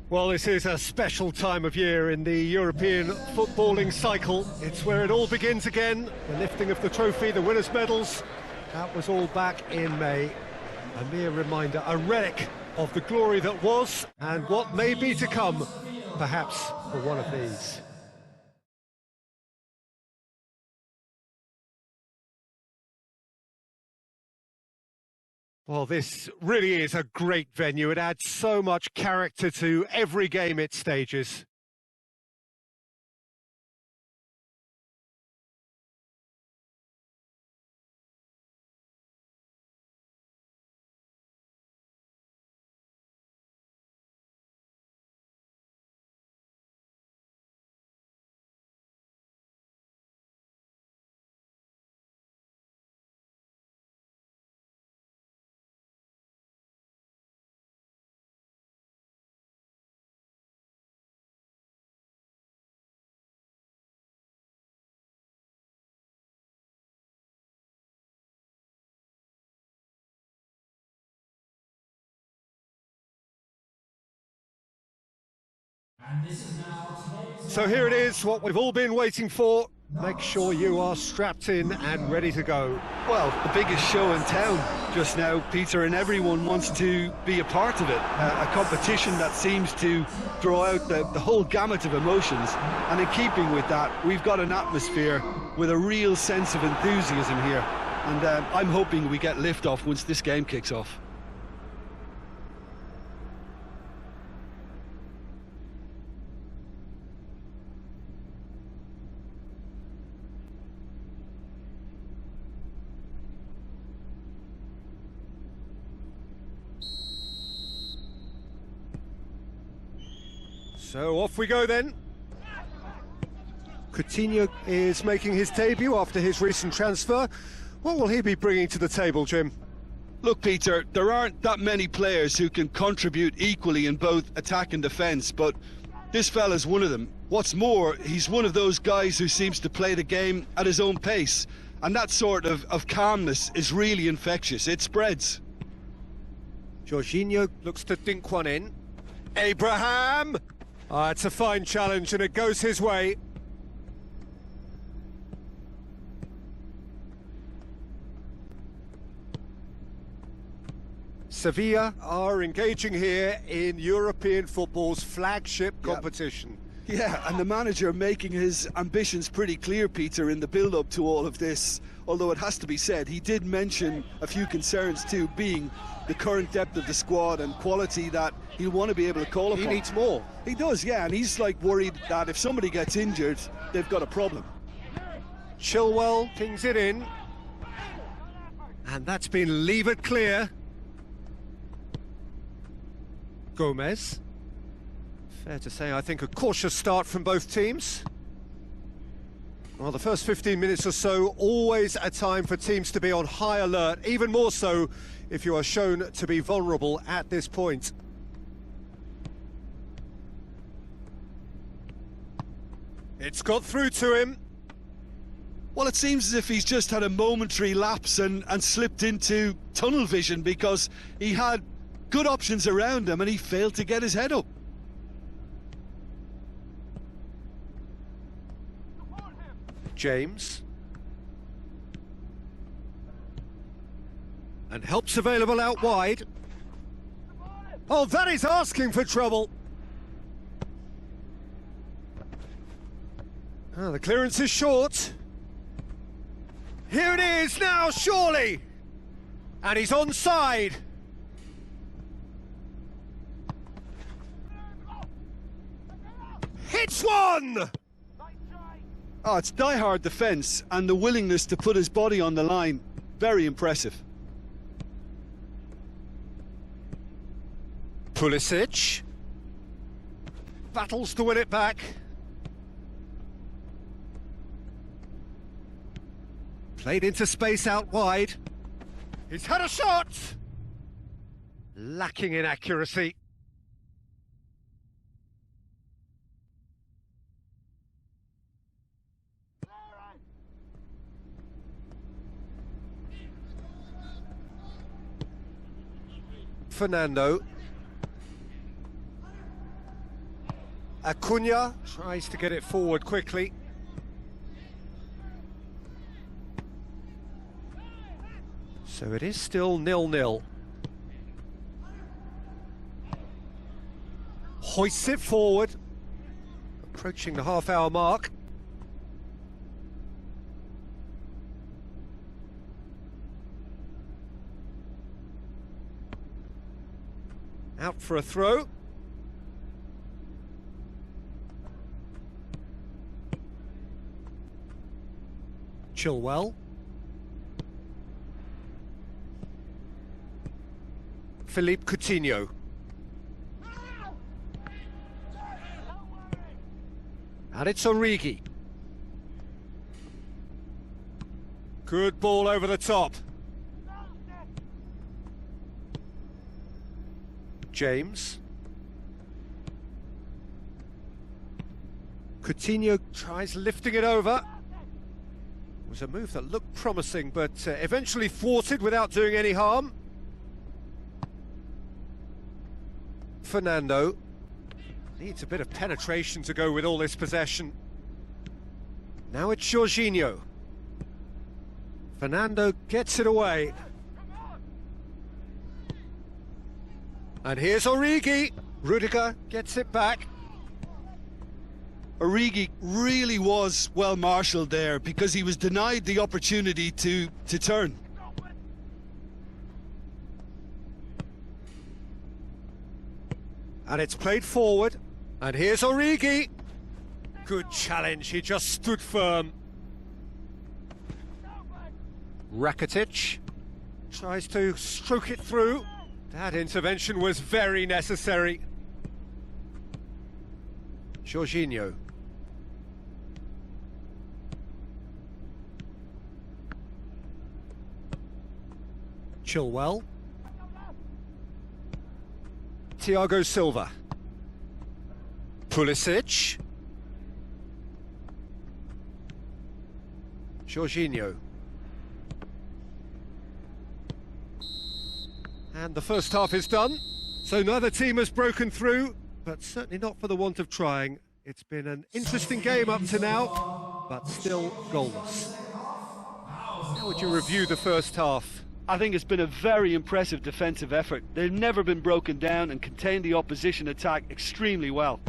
Well, this is a special time of year in the European footballing cycle. It's where it all begins again. The lifting of the trophy, the winners' medals. That was all back in May. A mere reminder, a relic of the glory that was and what may be to come, perhaps for one of these. Well, this really is a great venue. It adds so much character to every game it stages. So here it is, what we've all been waiting for. Make sure you are strapped in and ready to go. Well, the biggest show in town just now, Peter, and everyone wants to be a part of it. A competition that seems to draw out the whole gamut of emotions. And in keeping with that, we've got an atmosphere with a real sense of enthusiasm here. And I'm hoping we get lift-off once this game kicks off. So off we go then. Coutinho is making his debut after his recent transfer. What will he be bringing to the table, Jim? Look, Peter, there aren't that many players who can contribute equally in both attack and defence, but this fella's one of them. What's more, he's one of those guys who seems to play the game at his own pace, and that sort of calmness is really infectious. It spreads. Jorginho looks to dink one in. Abraham! It's a fine challenge and it goes his way. Sevilla are engaging here in European football's flagship competition. Yeah, and the manager making his ambitions pretty clear, Peter, in the build-up to all of this. Although it has to be said, he did mention a few concerns too, being the current depth of the squad and quality that he'll want to be able to call upon. He needs more. He does, yeah, and he's like worried that if somebody gets injured, they've got a problem. Chilwell pings it in. And that's been levered clear. Gomez. Fair to say, I think, a cautious start from both teams. Well, the first 15 minutes or so, always a time for teams to be on high alert, even more so if you are shown to be vulnerable at this point. It's got through to him. Well, it seems as if he's just had a momentary lapse and slipped into tunnel vision, because he had good options around him and he failed to get his head up. James. And help's available out wide. Oh, that is asking for trouble. Oh, the clearance is short. Here it is now, surely. And he's onside. Hits one! Oh, it's die-hard defence and the willingness to put his body on the line. Very impressive. Pulisic. Battles to win it back. Played into space out wide. He's had a shot! Lacking in accuracy. Fernando. Acuna tries to get it forward quickly. So it is still 0-0. Hoists it forward, approaching the half-hour mark. Out for a throw. Chilwell. Philippe Coutinho. And it's Origi. Good ball over the top. James. Coutinho tries lifting it over. It was a move that looked promising, but eventually thwarted without doing any harm. Fernando needs a bit of penetration to go with all this possession. Now it's Jorginho. Fernando gets it away. And here's Origi. Rudiger gets it back. Origi really was well marshalled there because he was denied the opportunity to turn. And it's played forward. And here's Origi. Good challenge, he just stood firm. Rakitic tries to stroke it through. That intervention was very necessary. Jorginho. Chilwell. Thiago Silva. Pulisic. Jorginho. And the first half is done, so neither team has broken through, but certainly not for the want of trying. It's been an interesting game up to now, but still goalless. How would you review the first half? I think it's been a very impressive defensive effort. They've never been broken down and contained the opposition attack extremely well.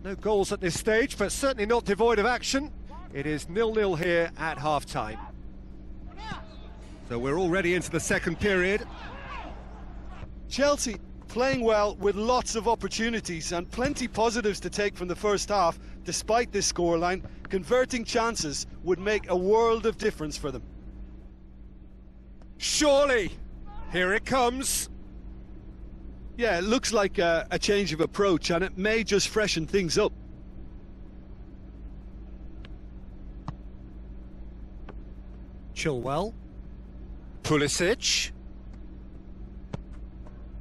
No goals at this stage, but certainly not devoid of action. It is 0-0 here at half-time. So we're already into the second period. Chelsea playing well with lots of opportunities and plenty positives to take from the first half. Despite this scoreline, converting chances would make a world of difference for them. Surely! Here it comes! Yeah, it looks like a change of approach, and it may just freshen things up. Chilwell. Pulisic.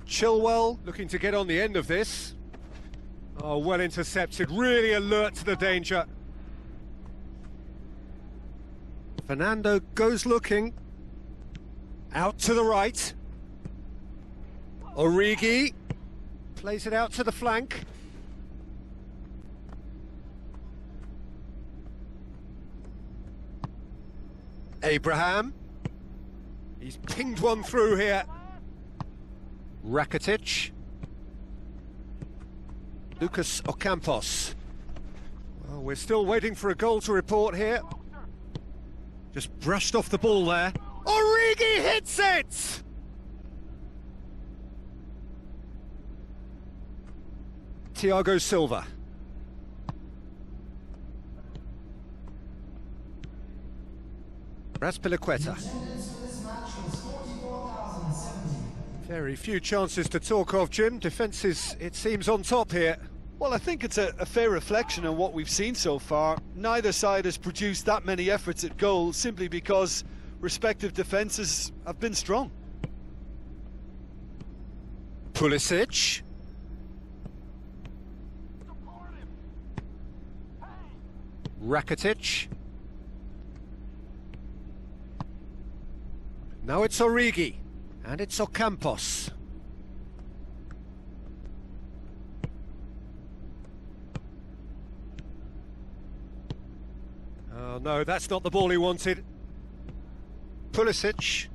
Chilwell looking to get on the end of this. Oh, well intercepted, really alert to the danger. Fernando goes looking. Out to the right. Origi plays it out to the flank. Abraham. He's pinged one through here. Rakitic. Lucas Ocampos. Well, we're still waiting for a goal to report here. Just brushed off the ball there. Origi hits it! Thiago Silva. Raspilicueta. Very few chances to talk of, Jim. Defence is, it seems, on top here. Well, I think it's a fair reflection on what we've seen so far. Neither side has produced that many efforts at goal simply because respective defences have been strong. Pulisic. Rakitic. Now it's Origi. And it's Ocampos. Oh no, that's not the ball he wanted. Pulisic.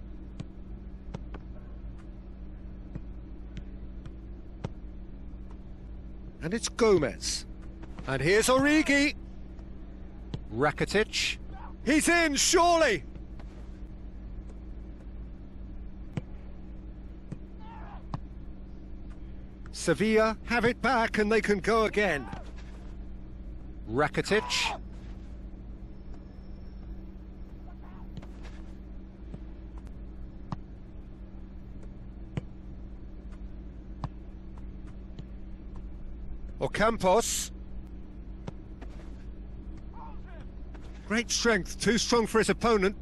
And it's Gomez. And here's Origi. Rakitic. He's in, surely! Sevilla have it back and they can go again. Rakitic. Ocampos. Great strength, too strong for his opponent.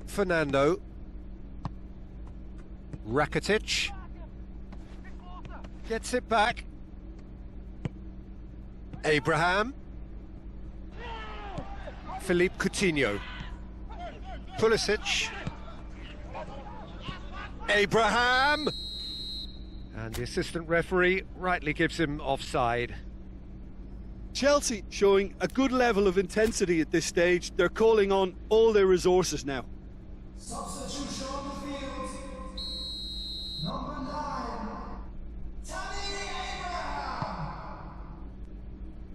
Fernando. Rakitic. Gets it back. Abraham. Philippe Coutinho. Pulisic. Abraham! And the assistant referee rightly gives him offside. Chelsea showing a good level of intensity at this stage. They're calling on all their resources now. Substitution on the field. Number 9, Tammy Abraham.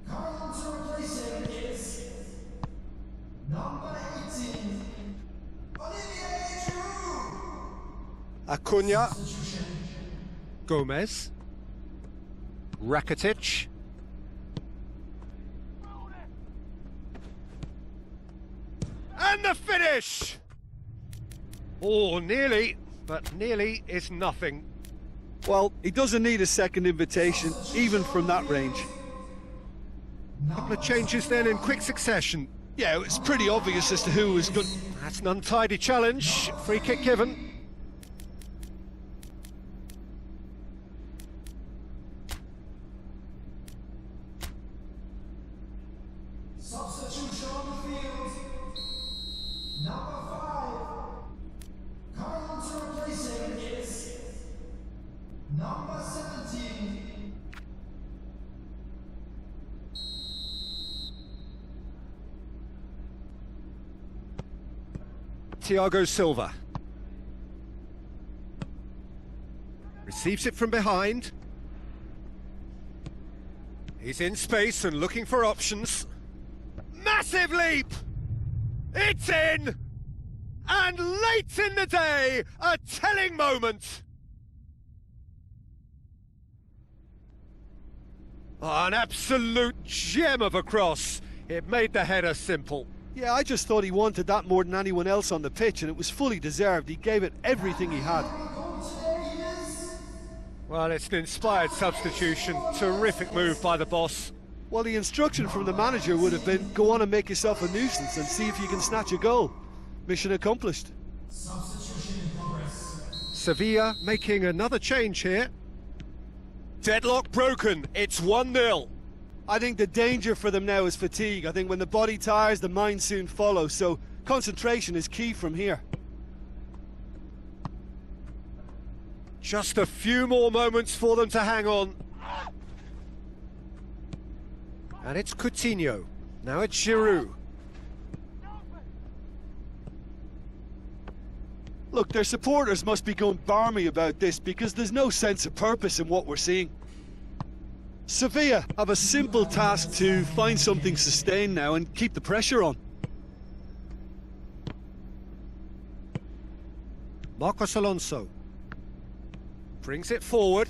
Coming on to replace him is number 18, Olivier Giroud. Acuna. Gomez. Rakitic. And the finish! Oh, nearly, but nearly is nothing. Well, he doesn't need a second invitation, even from that range. A couple of changes then in quick succession. Yeah, it's pretty obvious as to who was good. That's an untidy challenge. Free kick given. Substitution on the field. Number 5, coming on to replace him is number 17. Thiago Silva. Receives it from behind. He's in space and looking for options. Massive leap! It's in! And late in the day, a telling moment. Oh, an absolute gem of a cross. It made the header simple. Yeah, I just thought he wanted that more than anyone else on the pitch, and it was fully deserved. He gave it everything he had. Well, it's an inspired substitution. Terrific move by the boss. Well, the instruction from the manager would have been, go on and make yourself a nuisance and see if you can snatch a goal. Mission accomplished. Substitution in progress. Sevilla making another change here. Deadlock broken. It's 1-0. I think the danger for them now is fatigue. I think when the body tires, the mind soon follows. So concentration is key from here. Just a few more moments for them to hang on. And it's Coutinho. Now it's Giroud. Look, their supporters must be going barmy about this because there's no sense of purpose in what we're seeing. Sevilla have a simple task to find something sustained now and keep the pressure on. Marcos Alonso brings it forward.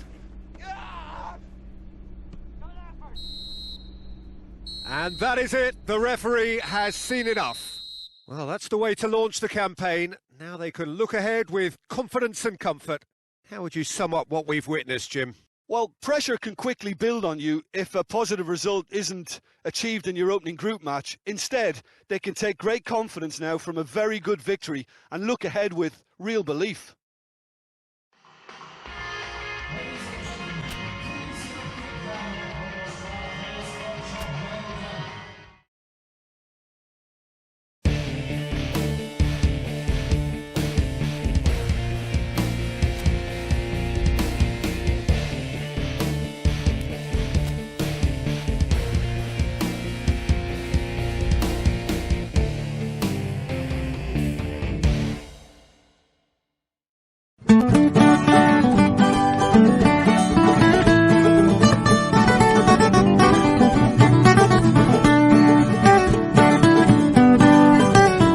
And that is it. The referee has seen enough. Well, that's the way to launch the campaign. Now they can look ahead with confidence and comfort. How would you sum up what we've witnessed, Jim? Well, pressure can quickly build on you if a positive result isn't achieved in your opening group match. Instead, they can take great confidence now from a very good victory and look ahead with real belief.